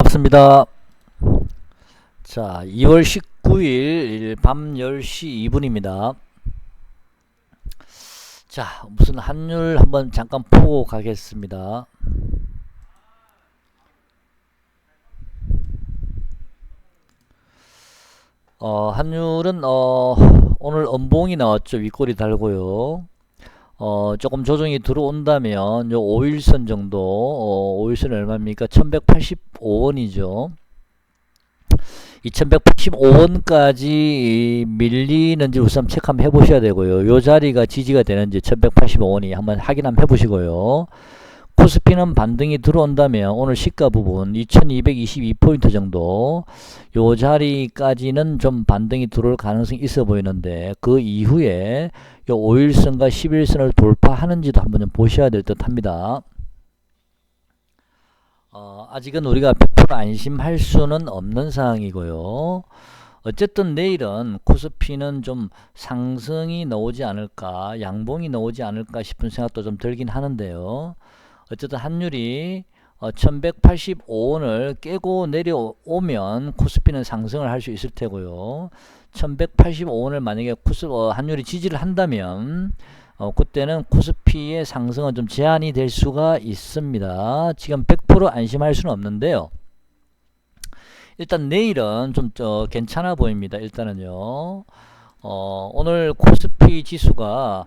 반갑습니다. 자, 2월 19일 밤 10시 2분입니다. 자, 무슨 환율 한번 잠깐 보고 가겠습니다. 환율은 오늘 음봉이 나왔죠. 윗꼬리 달고요. 조금 조정이 들어온다면 요 5일선 정도, 5일선 얼마입니까? 1185원이죠. 2185원까지 밀리는지 우선 체크 한번 해보셔야 되고요. 요 자리가 지지가 되는지 1185원이 한번 확인 한번 해보시고요. 코스피는 반등이 들어온다면 오늘 시가 부분 2222포인트 정도 요 자리까지는 좀 반등이 들어올 가능성이 있어 보이는데, 그 이후에 요 5일선과 11선을 돌파하는지도 한번 좀 보셔야 될 듯 합니다. 아직은 우리가 100% 안심할 수는 없는 상황이고요. 어쨌든 내일은 코스피는 좀 상승이 나오지 않을까, 양봉이 나오지 않을까 싶은 생각도 좀 들긴 하는데요. 어쨌든 환율이 1185원을 깨고 내려오면 코스피는 상승을 할 수 있을 테고요. 1185원을 만약에 환율이 지지를 한다면 그때는 코스피의 상승은 좀 제한이 될 수가 있습니다. 지금 100% 안심할 수는 없는데요. 일단 내일은 좀 괜찮아 보입니다. 일단은요. 오늘 코스피 지수가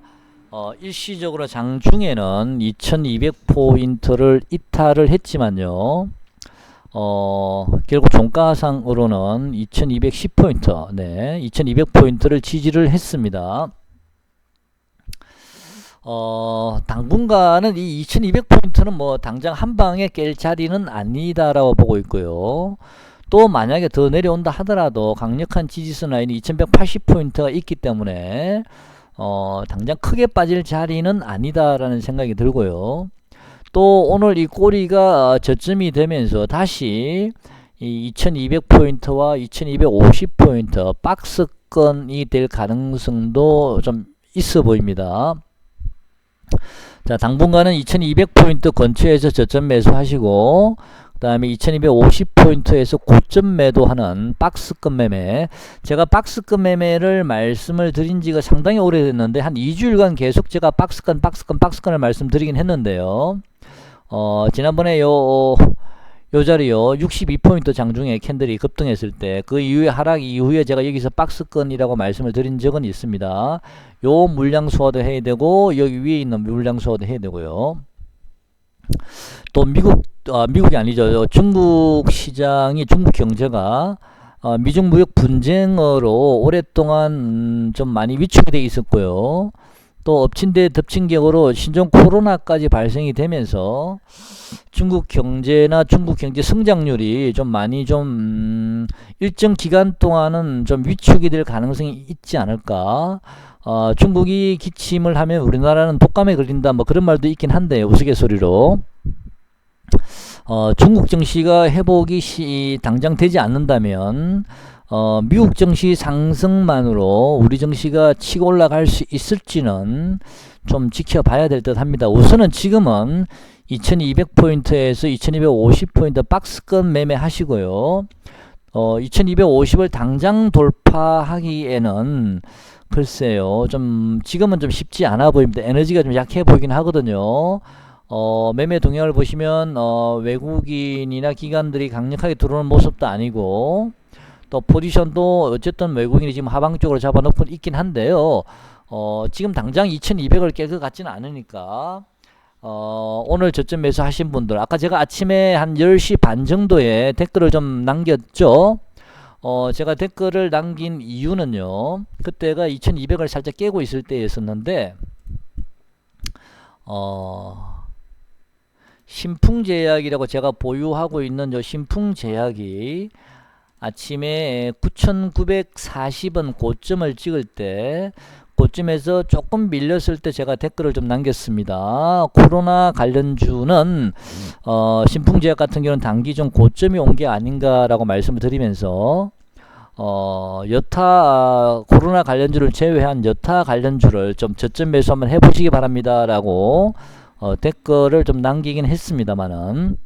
일시적으로 장중에는 2200포인트를 이탈을 했지만요. 결국 종가상으로는 2210포인트, 네, 2200포인트를 지지를 했습니다. 당분간은 이 2200포인트는 뭐 당장 한 방에 깰 자리는 아니다라고 보고 있고요. 또 만약에 더 내려온다 하더라도 강력한 지지선 라인이 2180포인트가 있기 때문에 당장 크게 빠질 자리는 아니다라는 생각이 들고요. 또 오늘 이 꼬리가 저점이 되면서 다시 이 2200포인트와 2250포인트 박스권이 될 가능성도 좀 있어 보입니다. 자, 당분간은 2200포인트 근처에서 저점 매수하시고, 그 다음에 2250포인트에서 고점 매도하는 박스권 매매. 제가 박스권 매매를 말씀을 드린 지가 상당히 오래됐는데, 한 2주일간 계속 제가 박스권을 말씀드리긴 했는데요. 지난번에 요 자리요 62포인트 장중에 캔들이 급등했을 때, 그 이후에 하락 이후에 제가 여기서 박스권이라고 말씀을 드린 적은 있습니다. 요 물량 소화도 해야 되고, 여기 위에 있는 물량 소화도 해야 되고요. 또 미국이 아니죠. 중국 시장이, 중국 경제가 미중 무역 분쟁으로 오랫동안 좀 많이 위축이 돼 있었고요. 또 엎친 데 덮친 격으로 신종 코로나까지 발생이 되면서 중국 경제나 중국 경제 성장률이 좀 많이 좀 일정 기간 동안은 좀 위축이 될 가능성이 있지 않을까. 중국이 기침을 하면 우리나라는 독감에 걸린다, 뭐 그런 말도 있긴 한데요, 우스갯소리로. 중국 증시가 회복이 당장 되지 않는다면 미국 증시 상승만으로 우리 증시가 치고 올라갈 수 있을지는 좀 지켜봐야 될 듯 합니다. 우선은 지금은 2200포인트에서 2250포인트 박스권 매매 하시고요. 2250을 당장 돌파하기에는 글쎄요, 좀 지금은 좀 쉽지 않아 보입니다. 에너지가 좀 약해 보이긴 하거든요. 매매 동향을 보시면 외국인이나 기관들이 강력하게 들어오는 모습도 아니고, 또 포지션도 어쨌든 외국인이 지금 하방 쪽으로 잡아놓고 있긴 한데요. 지금 당장 2200을 깰 것 같지는 않으니까 오늘 저점 매수 하신 분들, 아까 제가 아침에 한 10시 반 정도에 댓글을 좀 남겼죠. 제가 댓글을 남긴 이유는요, 그때가 2200을 살짝 깨고 있을 때였었는데, 신풍제약이라고 제가 보유하고 있는 요 신풍제약이 아침에 9940원 고점을 찍을 때, 고점에서 조금 밀렸을 때 제가 댓글을 좀 남겼습니다. 코로나 관련주는 신풍제약 같은 경우는 단기 좀 고점이 온 게 아닌가라고 말씀을 드리면서 여타 코로나 관련주를 제외한 여타 관련주를 좀 저점 매수 한번 해보시기 바랍니다 라고 댓글을 좀 남기긴 했습니다만은,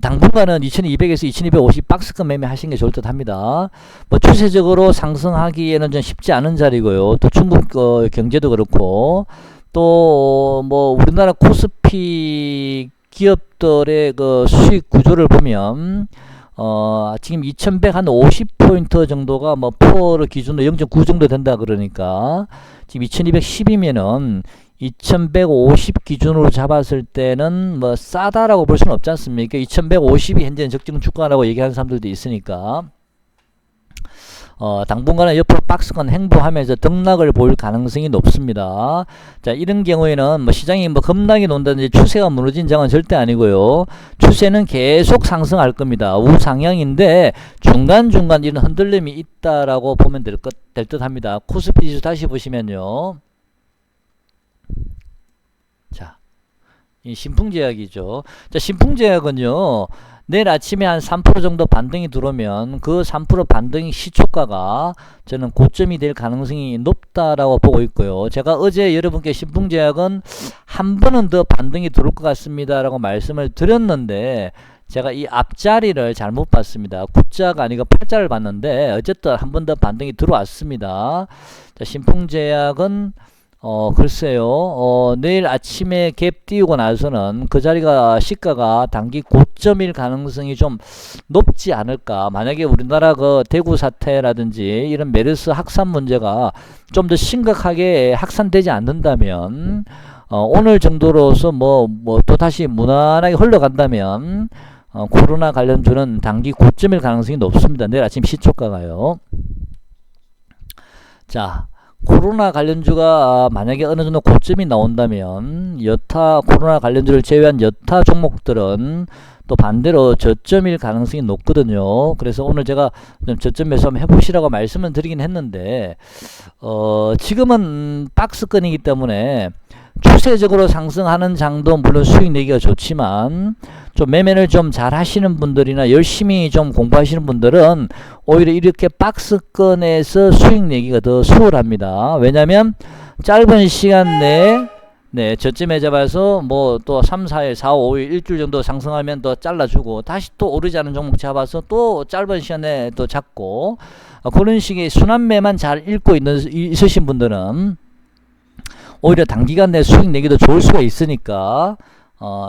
당분간은 2200에서 2250 박스권 매매 하시는 게 좋을 듯 합니다. 뭐 추세적으로 상승하기에는 좀 쉽지 않은 자리고요. 또 중국 경제도 그렇고 또 뭐 우리나라 코스피 기업들의 그 수익 구조를 보면 지금 2150포인트 정도가 뭐 퍼를 기준으로 0.9 정도 된다 그러니까 지금 2210이면은 2150 기준으로 잡았을 때는 뭐 싸다라고 볼 수는 없지 않습니까? 2150이 현재는 적정 주가라고 얘기하는 사람들도 있으니까 당분간은 옆으로 박스권 행보하면서 등락을 볼 가능성이 높습니다. 자, 이런 경우에는 뭐 시장이 뭐 급락이 논다든지 추세가 무너진 장은 절대 아니고요. 추세는 계속 상승할 겁니다. 우상향인데 중간중간 이런 흔들림이 있다라고 보면 될 듯 합니다. 코스피 지수 다시 보시면요. 자, 이 신풍제약이죠. 자, 신풍제약은요. 내일 아침에 한 3% 정도 반등이 들어오면 그 3% 반등이 시초가가 저는 고점이 될 가능성이 높다라고 보고 있고요. 제가 어제 여러분께 신풍제약은 한 번은 더 반등이 들어올 것 같습니다 라고 말씀을 드렸는데 제가 이 앞자리를 잘못 봤습니다. 9자가 아니고 8자를 봤는데 어쨌든 한 번 더 반등이 들어왔습니다. 자, 신풍제약은 글쎄요, 내일 아침에 갭 띄우고 나서는 그 자리가 시가가 단기 고점일 가능성이 좀 높지 않을까. 만약에 우리나라 그 대구 사태라든지 이런 메르스 확산 문제가 좀 더 심각하게 확산되지 않는다면, 오늘 정도로서 또 다시 무난하게 흘러간다면, 코로나 관련주는 단기 고점일 가능성이 높습니다. 내일 아침 시초가가요. 자, 코로나 관련주가 만약에 어느 정도 고점이 나온다면 여타 코로나 관련주를 제외한 여타 종목들은 또 반대로 저점일 가능성이 높거든요. 그래서 오늘 제가 좀 저점 매수 한번 해보시라고 말씀을 드리긴 했는데 지금은 박스권이기 때문에 추세적으로 상승하는 장도 물론 수익 내기가 좋지만 좀 매매를 좀 잘 하시는 분들이나 열심히 좀 공부하시는 분들은 오히려 이렇게 박스권에서 수익 내기가 더 수월합니다. 왜냐면 짧은 시간 내에 저점에 잡아서 뭐 또 3, 4일, 4, 5일, 일주일 정도 상승하면 또 잘라주고 다시 또 오르지 않은 종목 잡아서 또 짧은 시간에 또 잡고 그런 식의 순환매만 잘 읽고 있으신 분들은 오히려 단기간 내 수익 내기도 좋을 수가 있으니까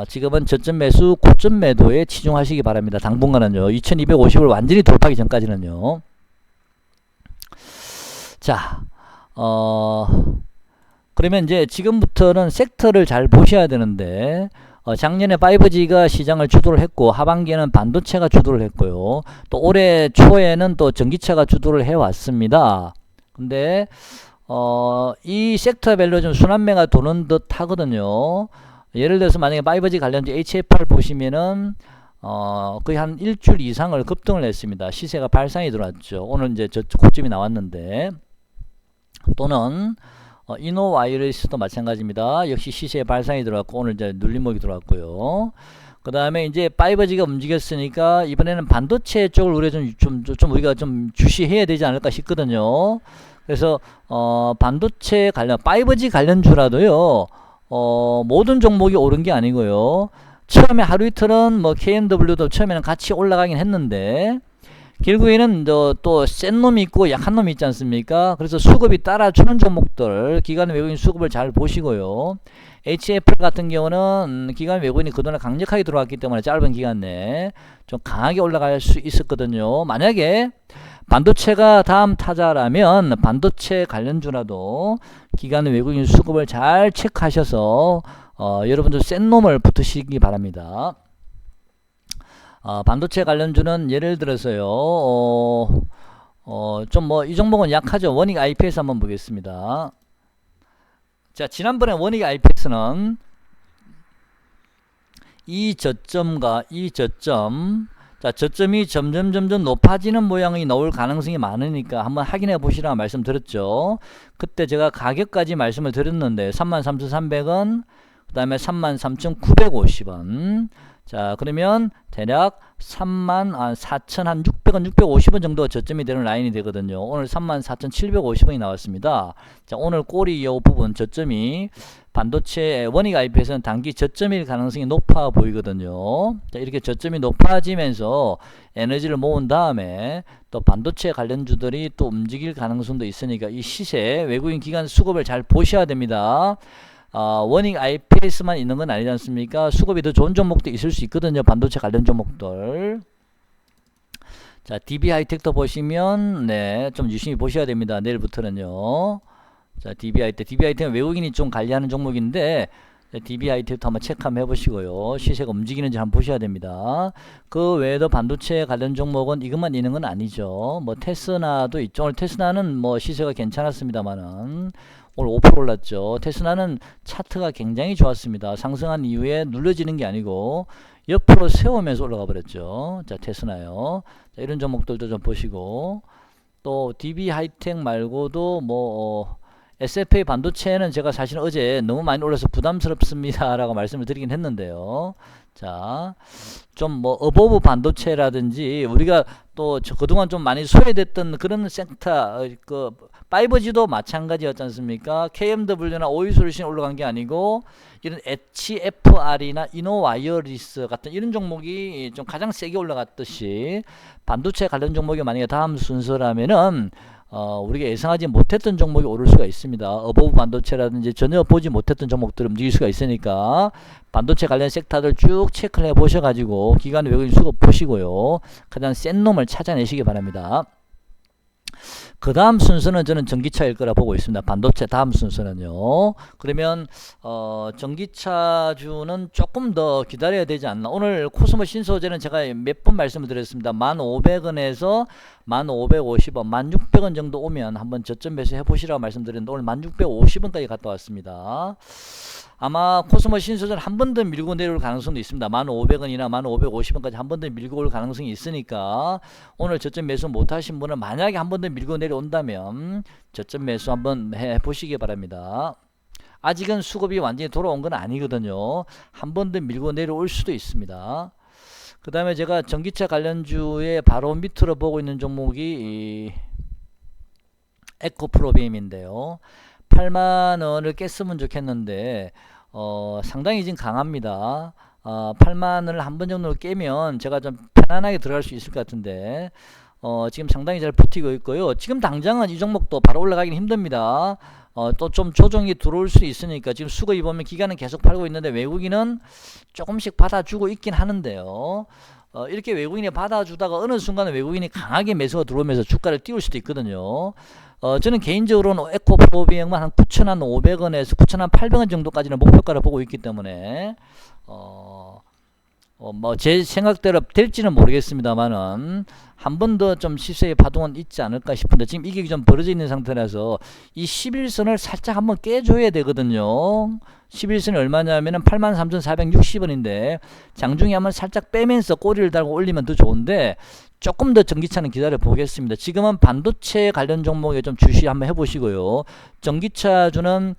지금은 저점 매수, 고점 매도에 치중하시기 바랍니다. 당분간은요. 2250을 완전히 돌파하기 전까지는요. 자, 그러면 이제 지금부터는 섹터를 잘 보셔야 되는데 작년에 5G가 시장을 주도를 했고 하반기에는 반도체가 주도를 했고요. 또 올해 초에는 또 전기차가 주도를 해왔습니다. 근데 이 섹터별로 좀 순환매가 도는 듯 하거든요. 예를 들어서 만약에 5G 관련주 HFR 보시면은 거의 한 일주일 이상을 급등을 했습니다. 시세가 발상이 들어왔죠. 오늘 이제 저 고점이 나왔는데 또는 이노와이러스도 마찬가지입니다. 역시 시세의 발상이 들어왔고 오늘 이제 눌림목이 들어왔고요. 그 다음에 이제 5G가 움직였으니까 이번에는 반도체 쪽을 우리가 좀 우리가 좀 주시해야 되지 않을까 싶거든요. 그래서 반도체 관련 5G 관련주라도요. 모든 종목이 오른 게 아니고요. 처음에 하루 이틀은 뭐 KMW도 처음에는 같이 올라가긴 했는데 결국에는 또 센 놈이 있고 약한 놈이 있지 않습니까? 그래서 수급이 따라주는 종목들 기관 외국인 수급을 잘 보시고요. HFL 같은 경우는 기관 외국인이 그동안 강력하게 들어왔기 때문에 짧은 기간 내에 좀 강하게 올라갈 수 있었거든요. 만약에 반도체가 다음 타자라면 반도체 관련주라도 기관 외국인 수급을 잘 체크하셔서 여러분들 센 놈을 붙으시기 바랍니다. 반도체 관련주는 예를 들어서요, 좀 이 종목은 약하죠. 원익 IPS 한번 보겠습니다. 자, 지난번에 원익 IPS는 이 저점과 이 저점, 자, 저점이 점점 높아지는 모양이 나올 가능성이 많으니까 한번 확인해 보시라고 말씀드렸죠. 그때 제가 가격까지 말씀을 드렸는데 33,300원, 그 다음에 33,950원. 자, 그러면 대략 34,600원, 650원 정도 저점이 되는 라인이 되거든요. 오늘 34,750원이 나왔습니다. 자, 오늘 꼬리 이 부분 저점이 반도체 원익 IP에서는 단기 저점일 가능성이 높아 보이거든요. 자, 이렇게 저점이 높아지면서 에너지를 모은 다음에 또 반도체 관련주들이 또 움직일 가능성도 있으니까 이 시세 외국인 기관 수급을 잘 보셔야 됩니다. 원익 IPS만 있는 건 아니지 않습니까? 수급이 더 좋은 종목도 있을 수 있거든요. 반도체 관련 종목들. 자, DB 하이텍도 보시면, 네, 좀 유심히 보셔야 됩니다. 내일부터는요. 자, DB 하이텍은 외국인이 좀 관리하는 종목인데, DB 하이텍도 한번 체크 한번 해보시고요. 시세가 움직이는지 한번 보셔야 됩니다. 그 외에도 반도체 관련 종목은 이것만 있는 건 아니죠. 뭐, 테스나도 있죠. 오늘 테스나는 뭐 시세가 괜찮았습니다만은, 오늘 5% 올랐죠. 테스나는 차트가 굉장히 좋았습니다. 상승한 이후에 눌러지는 게 아니고 옆으로 세우면서 올라가 버렸죠. 자, 테스나요. 자, 이런 종목들도 좀 보시고 또 DB 하이텍 말고도 뭐 SFA 반도체는 제가 사실 어제 너무 많이 올라서 부담스럽습니다 라고 말씀을 드리긴 했는데요. 자, 좀 뭐 어버브 반도체라든지 우리가 또 그동안 좀 많이 소외됐던 그런 섹터, 그 5G도 마찬가지였지 않습니까? KMW나 오이솔루션 올라간 게 아니고 이런 HFR이나 이노와이어리스 같은 이런 종목이 좀 가장 세게 올라갔듯이 반도체 관련 종목이 만약에 다음 순서라면은 우리가 예상하지 못했던 종목이 오를 수가 있습니다. 어버브 반도체라든지 전혀 보지 못했던 종목들 움직일 수가 있으니까 반도체 관련 섹터들 쭉 체크를 해 보셔가지고 기관 외국인 수급 보시고요. 가장 센 놈을 찾아내시기 바랍니다. 그 다음 순서는 저는 전기차일 거라 보고 있습니다. 반도체 다음 순서는요. 그러면 전기차주는 조금 더 기다려야 되지 않나. 오늘 코스모 신소재는 제가 몇 번 말씀을 드렸습니다. 1,500원에서 1,550원, 1,600원 정도 오면 한번 저점 매수 해보시라고 말씀드렸는데 오늘 1,650원까지 갔다 왔습니다. 아마 코스모 신소재는 한 번 더 밀고 내려올 가능성도 있습니다. 1,500원이나 1,550원까지 한 번 더 밀고 올 가능성이 있으니까 오늘 저점 매수 못하신 분은 만약에 한 번 더 밀고 내려온다면 저점 매수 한번 해보시기 바랍니다. 아직은 수급이 완전히 돌아온 건 아니거든요. 한 번 더 밀고 내려올 수도 있습니다. 그 다음에 제가 전기차 관련주의 바로 밑으로 보고 있는 종목이 에코프로비엠인데요. 8만원을 깼으면 좋겠는데 상당히 지금 강합니다. 8만원을 한 번 정도 깨면 제가 좀 편안하게 들어갈 수 있을 것 같은데 지금 상당히 잘 버티고 있고요. 지금 당장은 이 종목도 바로 올라가기는 힘듭니다. 또 좀 조정이 들어올 수 있으니까 지금 수급이 보면 기간은 계속 팔고 있는데 외국인은 조금씩 받아주고 있긴 하는데요. 이렇게 외국인이 받아주다가 어느 순간에 외국인이 강하게 매수가 들어오면서 주가를 띄울 수도 있거든요. 저는 개인적으로는 에코프로비엠만 한 9,500원에서 9,800원 정도까지는 목표가를 보고 있기 때문에 뭐 제 생각대로 될지는 모르겠습니다만은 한 번 더 좀 시세의 파동은 있지 않을까 싶은데 지금 이게 좀 벌어져 있는 상태라서 이 11선을 살짝 한번 깨줘야 되거든요. 11선이 얼마냐면은 83,460원인데 장중에 한번 살짝 빼면서 꼬리를 달고 올리면 더 좋은데 조금 더 전기차는 기다려 보겠습니다. 지금은 반도체 관련 종목에 좀 주시 한번 해보시고요. 전기차주는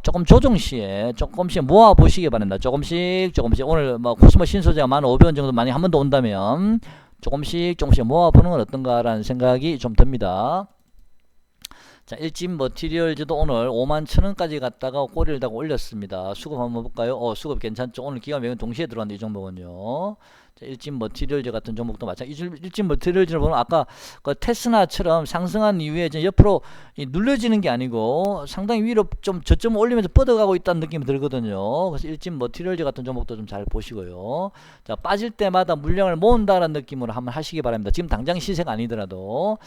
조금 조정 시에 조금씩 모아 보시기 바랍니다. 조금씩 오늘 뭐 코스모 신소재가 1,500원 정도 많이 한 번 더 온다면 조금씩 모아 보는 건 어떤가라는 생각이 좀 듭니다. 자, 일진 머티리얼즈도 오늘 51,000원까지 갔다가 꼬리를 다고 올렸습니다. 수급 한번 볼까요? 수급 괜찮죠? 오늘 기관 매매 동시에 들어왔는데 이 종목은요. 자, 일진 머티리얼즈 같은 종목도 마찬가지. 일진 머티리얼즈를 보면 아까 그 테스나처럼 상승한 이후에 이제 옆으로 눌러지는 게 아니고 상당히 위로 좀 저점을 올리면서 뻗어가고 있다는 느낌이 들거든요. 그래서 일진 머티리얼즈 같은 종목도 좀 잘 보시고요. 자, 빠질 때마다 물량을 모은다라는 느낌으로 한번 하시기 바랍니다. 지금 당장 시세가 아니더라도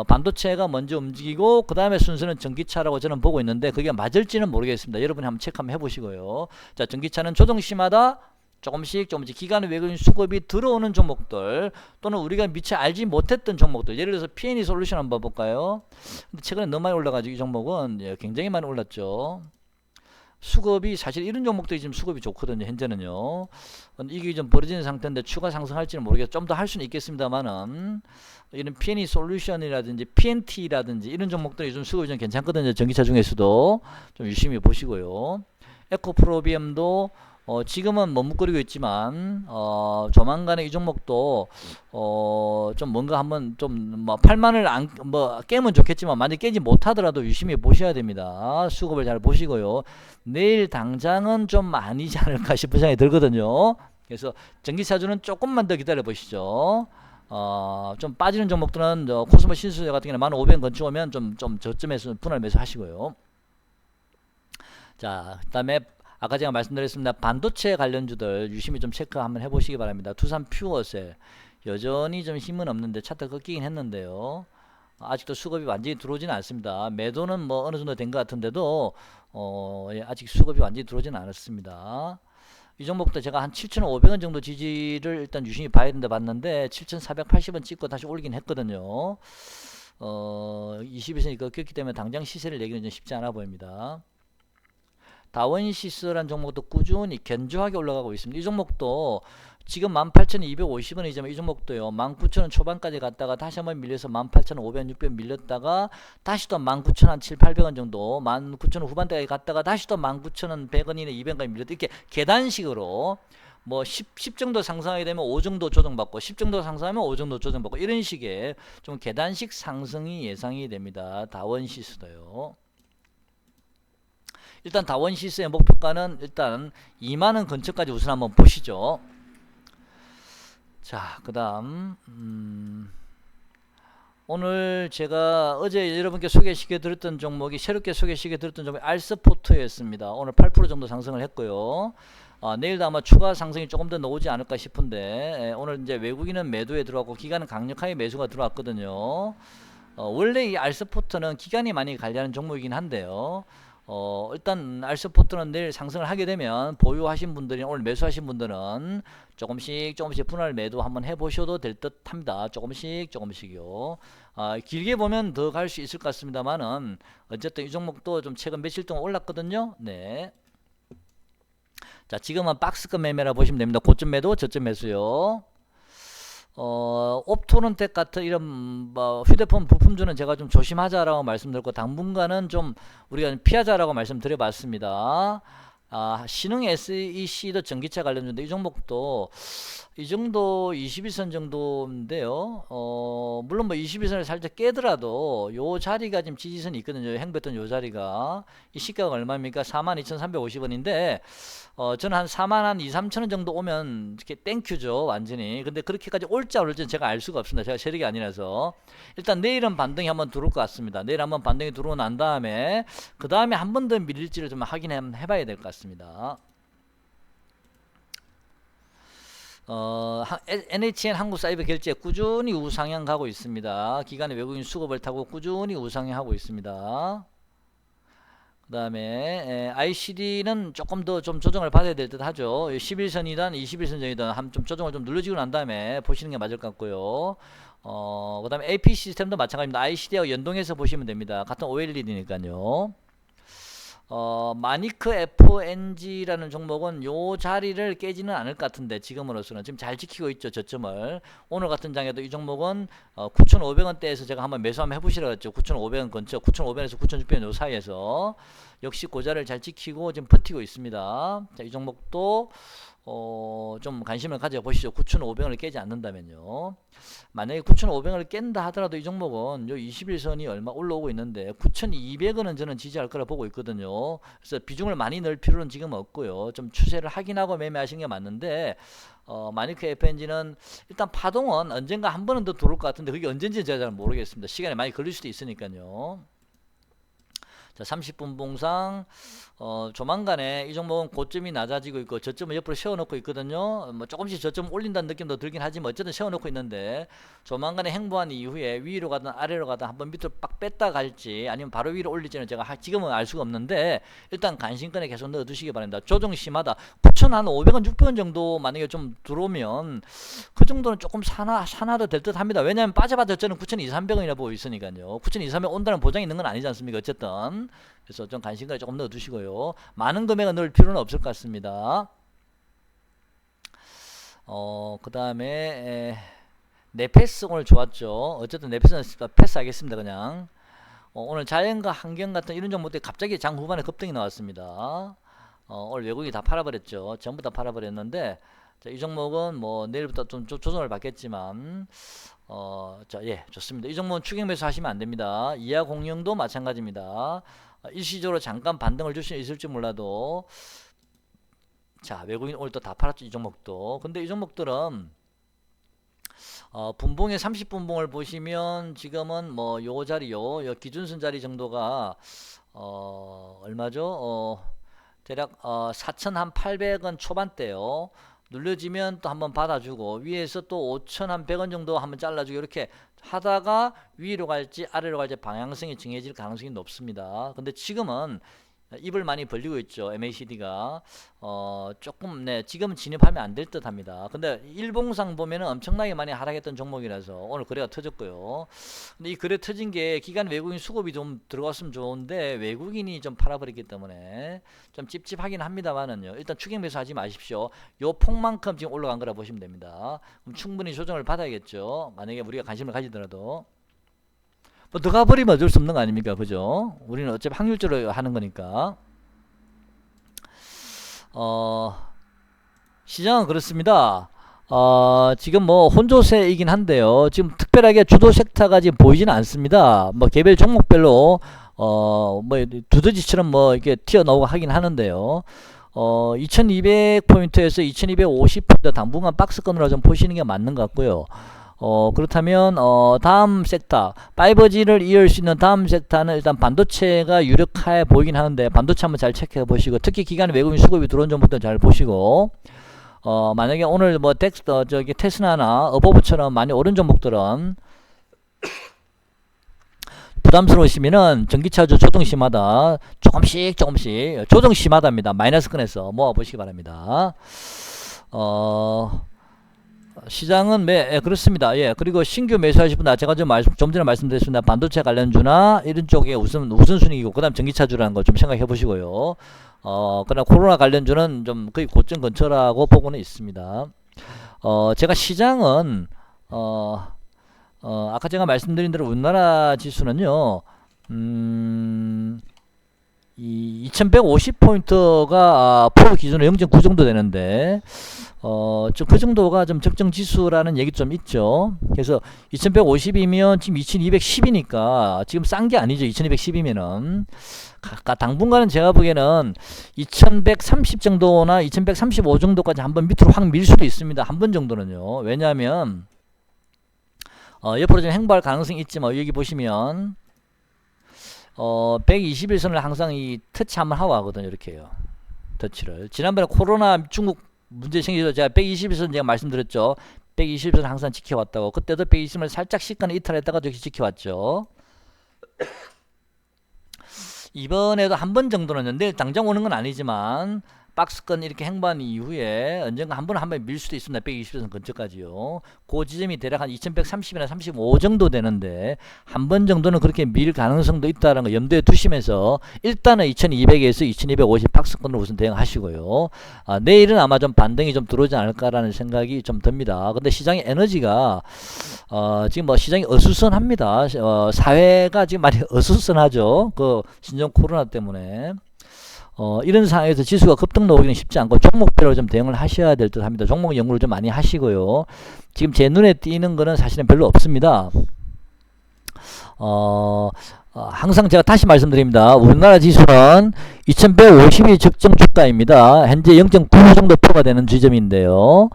반도체가 먼저 움직이고 그 다음에 순서는 전기차라고 저는 보고 있는데 그게 맞을지는 모르겠습니다. 여러분이 한번 체크 한번 해보시고요. 자, 전기차는 조정시마다 조금씩 기관 외국인 수급이 들어오는 종목들 또는 우리가 미처 알지 못했던 종목들, 예를 들어서 P&E 솔루션 한번 볼까요? 근데 최근에 너무 많이 올라가지고 이 종목은 굉장히 많이 올랐죠. 수급이 사실 이런 종목들이 지금 수급이 좋거든요. 현재는요. 이게 좀 벌어지는 상태인데 추가 상승할지는 모르겠어요. 좀 더 할 수는 있겠습니다만은 이런 P&E 솔루션이라든지 PNT라든지 이런 종목들이 요즘 수급이 좀 괜찮거든요. 전기차 중에서도 좀 유심히 보시고요. 에코프로비엠도 지금은 머뭇거리고 있지만 조만간에 이 종목도 좀 뭔가 한번 좀 뭐 8만을 안 뭐 깨면 좋겠지만 만약 깨지 못하더라도 유심히 보셔야 됩니다. 수급을 잘 보시고요. 내일 당장은 좀 아니지 않을까 싶은 생각이 들거든요. 그래서 전기차주는 조금만 더 기다려 보시죠. 좀 빠지는 종목들은 코스모 신수제 같은 경우는 15,500원 건축 오면 좀 저점에서 분할 매수 하시고요. 자, 그다음에 아까 제가 말씀드렸습니다. 반도체 관련주들 유심히 좀 체크 한번 해보시기 바랍니다. 두산 퓨어셀 여전히 좀 힘은 없는데 차트 꺾이긴 했는데요. 아직도 수급이 완전히 들어오지는 않습니다. 매도는 뭐 어느 정도 된 것 같은데도 아직 수급이 완전히 들어오지는 않았습니다. 이 종목도 제가 한 7,500원 정도 지지를 일단 유심히 봐야 된다 봤는데 7,480원 찍고 다시 올리긴 했거든요. 21선이 꺾였기 때문에 당장 시세를 내기는 좀 쉽지 않아 보입니다. 다원시스라는 종목도 꾸준히 견조하게 올라가고 있습니다. 이 종목도 지금 18,250원이지만 이 종목도요 19,000원 초반까지 갔다가 다시 한번 밀려서 18,500원 600원 밀렸다가 다시 또 19,000원 7,800원 정도 19,000원 후반대까지 갔다가 다시 또 19,000원 100원 이내 200원까지 밀렸다. 이렇게 계단식으로 뭐 10 정도 상승하게 되면 5 정도 조정받고 10 정도 상승하면 5 정도 조정받고 이런 식의 좀 계단식 상승이 예상이 됩니다. 다원시스도요. 일단 다원시스의 목표가는 일단 2만원 근처까지 우선 한번 보시죠. 자, 그 다음 오늘 제가 어제 여러분께 소개시켜 드렸던 종목이 새롭게 소개시켜 드렸던 종목이 알스포트였습니다. 오늘 8% 정도 상승을 했고요. 내일도 아마 추가 상승이 조금 더 나오지 않을까 싶은데 오늘 이제 외국인은 매도에 들어왔고 기관은 강력하게 매수가 들어왔거든요. 원래 이 알스포트는 기관이 많이 관리하는 종목이긴 한데요. 일단 알스포트는 내일 상승을 하게 되면 보유하신 분들이 오늘 매수하신 분들은 조금씩 분할 매도 한번 해보셔도 될 듯 합니다. 조금씩이요. 길게 보면 더 갈 수 있을 것 같습니다만은 어쨌든 이 종목도 좀 최근 며칠 동안 올랐거든요. 네. 자, 지금은 박스권 매매라 보시면 됩니다. 고점 매도, 저점 매수요. 옵토론텍 같은 이런 뭐 휴대폰 부품주는 제가 좀 조심하자라고 말씀드렸고 당분간은 좀 우리가 피하자라고 말씀드려봤습니다. 신흥 SEC도 전기차 관련주인데 이 종목도 이 정도 21선 정도인데요. 물론 뭐 21선을 살짝 깨더라도 요 자리가 지금 지지선이 있거든요. 행배던 요 자리가 이 시가가 얼마입니까? 42,350원인데 저는 한 4만 한 2, 3천원 정도 오면 이렇게 땡큐죠 완전히. 근데 그렇게까지 올지 안 올지는 제가 알 수가 없습니다. 제가 세력이 아니라서. 일단 내일은 반등이 한번 들어올 것 같습니다. 내일 한번 반등이 들어오고 난 다음에 그 다음에 한 번 더 밀릴지를 좀 확인해 봐야 될 것 같습니다. NHN 한국사이버결제 꾸준히 우상향 가고 있습니다. 기관의 외국인 수급을 타고 꾸준히 우상향 하고 있습니다. 그 다음에 ICD는 조금 더 좀 조정을 받아야 될 듯 하죠. 11선이든 21선 전이든 좀 조정을 좀 눌러지고 난 다음에 보시는 게 맞을 것 같고요. 그 다음에 AP 시스템도 마찬가지입니다. ICD하고 연동해서 보시면 됩니다. 같은 OLED니까요. 마니크 FNG라는 종목은 요 자리를 깨지는 않을 것 같은데 지금으로서는 지금 잘 지키고 있죠. 저점을. 오늘 같은 장에도 이 종목은 9,500원대에서 제가 한번 매수 한번 해보시라고 했죠. 9,500원 근처 9,500원에서 9,600원 요 사이에서 역시 고자를 잘 지키고 지금 버티고 있습니다. 자, 이 종목도 좀 관심을 가져보시죠. 9,500원을 깨지 않는다면요. 만약에 9,500원을 깬다 하더라도 이 종목은 요 21선이 얼마 올라오고 있는데 9,200원은 저는 지지할 거라 보고 있거든요. 그래서 비중을 많이 넣을 필요는 지금 없고요. 좀 추세를 확인하고 매매하시는 게 맞는데 마니크 FNG는 일단 파동은 언젠가 한 번은 더 들어올 것 같은데 그게 언젠지 제가 잘 모르겠습니다. 시간이 많이 걸릴 수도 있으니까요. 자, 30분 봉상 조만간에 이 종목은 고점이 낮아지고 있고 저점을 옆으로 세워놓고 있거든요. 뭐 조금씩 저점 올린다는 느낌도 들긴 하지만 어쨌든 세워놓고 있는데 조만간에 행보한 이후에 위로 가든 아래로 가든 한번 밑으로 빡 뺐다 갈지 아니면 바로 위로 올릴지는 제가 지금은 알 수가 없는데 일단 관심권에 계속 넣어두시기 바랍니다. 조정 심하다. 9,500원 600원 정도 만약에 좀 들어오면 그 정도는 조금 산화도 될 듯 합니다. 왜냐하면 빠져봐도 저는 9,200-300원이라 보고 있으니까요. 9,200-300원 온다는 보장이 있는 건 아니지 않습니까? 어쨌든 그래서 좀 관심권에 조금 넣어두시고요. 많은 금액을 넣을 필요는 없을 것 같습니다. 그 다음에 네페스 오늘 좋았죠. 어쨌든 네페스는 패스하겠습니다. 그냥 오늘 자연과 환경 같은 이런 종목들이 갑자기 장 후반에 급등이 나왔습니다. 오늘 외국인이 다 팔아버렸죠. 전부 다 팔아버렸는데, 자, 이 종목은 뭐 내일부터 좀 조정을 받겠지만, 자, 예, 좋습니다. 이 종목은 추격 매수 하시면 안 됩니다. 이하 공룡도 마찬가지입니다. 일시적으로 잠깐 반등을 줄 수 있을지 몰라도, 자, 외국인 오늘 또 다 팔았죠. 이 종목도. 근데 이 종목들은 분봉의 30분봉을 보시면 지금은 뭐 요 자리요, 요 기준선 자리 정도가 얼마죠? 대략 4,800원 초반대요. 눌려지면 또 한번 받아주고 위에서 또 5,100원 정도 한번 잘라주고 이렇게 하다가 위로 갈지 아래로 갈지 방향성이 정해질 가능성이 높습니다. 근데 지금은 입을 많이 벌리고 있죠. MACD가 조금 네 지금은 진입하면 안 될 듯 합니다. 근데 일봉상 보면은 엄청나게 많이 하락했던 종목이라서 오늘 거래가 터졌고요. 근데 이 거래 터진 게 기관 외국인 수급이 좀 들어갔으면 좋은데 외국인이 좀 팔아버렸기 때문에 좀 찝찝하긴 합니다만은요. 일단 추격 매수 하지 마십시오. 요 폭만큼 지금 올라간 거라 보시면 됩니다. 그럼 충분히 조정을 받아야겠죠. 만약에 우리가 관심을 가지더라도. 뭐 들어가 버리면 어쩔 수 없는 거 아닙니까? 그죠? 우리는 어차피 확률적으로 하는 거니까. 시장은 그렇습니다. 지금 뭐 혼조세이긴 한데요. 지금 특별하게 주도 섹터가 지금 보이지는 않습니다. 뭐 개별 종목별로 뭐 두더지처럼 뭐 이렇게 튀어나오고 하긴 하는데요. 2200포인트에서 2250포인트 당분간 박스권으로 좀 보시는 게 맞는 것 같고요. 그렇다면 다음 섹터 5G를 이을 수 있는 다음 섹터는 일단 반도체가 유력해 보이긴 하는데 반도체 한번 잘 체크해 보시고 특히 기관 외국인 수급이 들어온 정보도 잘 보시고 만약에 오늘 뭐 저기 테스나나 어버브처럼 많이 오른 종목들은 부담스러우시면은 전기차주 조정 심하다 조금씩 조정 심하답니다. 마이너스권에서 모아보시기 바랍니다. 시장은 그렇습니다. 예, 그리고 신규 매수하실 분, 제가 좀 전에 말씀드렸습니다. 반도체 관련주나 이런 쪽에 우선순위이고, 그 다음 전기차주라는 걸 좀 생각해 보시고요. 그러나 코로나 관련주는 좀 거의 고점 근처라고 보고는 있습니다. 제가 시장은, 아까 제가 말씀드린 대로 우리나라 지수는요, 이 2150포인트가 프로 기준으로 0.9 정도 되는데, 그 정도가 좀 적정 지수라는 얘기 좀 있죠. 그래서 2150이면 지금 2210이니까 지금 싼 게 아니죠. 2210이면은. 당분간은 제가 보기에는 2130 정도나 2135 정도까지 한번 밑으로 확 밀 수도 있습니다. 한 번 정도는요. 왜냐하면, 옆으로 좀 행보할 가능성이 있지만, 여기 보시면, 121선을 항상 이 터치 한번 하고 하거든요. 이렇게요. 터치를. 지난번에 코로나 중국 문제 생기죠. 제가 121선 제가 말씀드렸죠. 121선 항상 지켜왔다고. 그때도 120선을 살짝 시간을 이탈했다가 저기 지켜왔죠. 이번에도 한 번 정도는 내일 당장 오는 건 아니지만 박스권 이렇게 행보한 이후에 언젠가 한 번 밀 수도 있습니다. 120선 근처까지요. 그 지점이 대략 한 2130이나 35 정도 되는데 한 번 정도는 그렇게 밀 가능성도 있다는 거 염두에 두시면서 일단은 2200에서 2250 박스권으로 우선 대응하시고요. 내일은 아마 좀 반등이 좀 들어오지 않을까라는 생각이 좀 듭니다. 근데 시장의 에너지가 지금 뭐 시장이 어수선합니다. 사회가 지금 많이 어수선하죠. 그 신종 코로나 때문에. 이런 상황에서 지수가 급등 나오기는 쉽지 않고 종목별로 좀 대응을 하셔야 될 듯 합니다. 종목 연구를 좀 많이 하시고요. 지금 제 눈에 띄는 거는 사실은 별로 없습니다. 항상 제가 다시 말씀드립니다. 우리나라 지수는 2150이 적정 주가입니다. 현재 0.9 정도 표가 되는 지점인데요.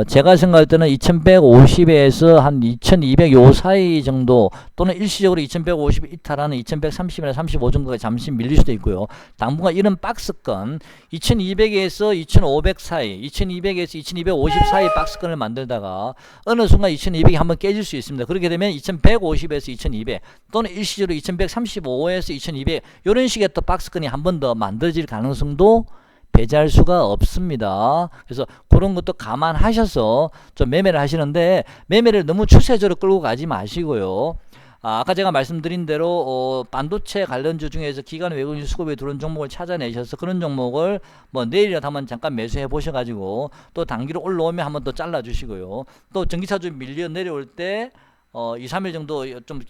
제가 생각할 때는 2150에서 한 2200 요 사이 정도 또는 일시적으로 2150 이탈하는 2130이나 35 정도가 잠시 밀릴 수도 있고요. 당분간 이런 박스권 2200에서 2500 사이 2200에서 2250 사이 박스권을 만들다가 어느 순간 2200이 한번 깨질 수 있습니다. 그렇게 되면 2150에서 2200 또는 일시적으로 2135에서 2200 이런 식의 또 박스권이 한 번 더 만들어질 가능성도 배제할 수가 없습니다. 그래서 그런 것도 감안하셔서 좀 매매를 하시는데 매매를 너무 추세적으로 끌고 가지 마시고요. 아까 제가 말씀드린 대로 반도체 관련주 중에서 기관 외국인 수급에 들어온 종목을 찾아내셔서 그런 종목을 뭐 내일이라도 한번 잠깐 매수해 보셔가지고 또 단기로 올라오면 한번 더 잘라주시고요. 또 전기차주 밀려 내려올 때 2, 3일 정도 좀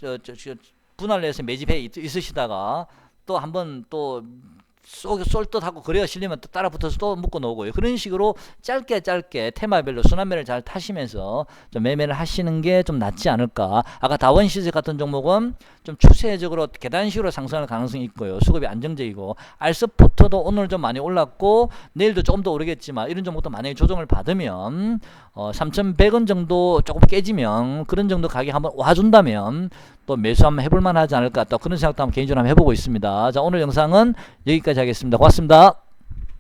분할해서 매집해 있으시다가 또 한번 또 쏠듯하고 그래야 실리면 또 따라 붙어서 또 묶어 놓고요. 그런 식으로 짧게 테마별로 순환매를 잘 타시면서 좀 매매를 하시는 게 좀 낫지 않을까. 아까 다원시스 같은 종목은 좀 추세적으로 계단식으로 상승할 가능성이 있고요. 수급이 안정적이고, 알스포트도 오늘 좀 많이 올랐고 내일도 조금 더 오르겠지만, 이런 종목도 만약에 조정을 받으면 3,100원 정도 조금 깨지면, 그런 정도 가격 한번 와준다면 또 매수 한번 해볼 만하지 않을까, 또 그런 생각도 한번 개인적으로 한번 해보고 있습니다. 자, 오늘 영상은 여기까지 하겠습니다. 고맙습니다.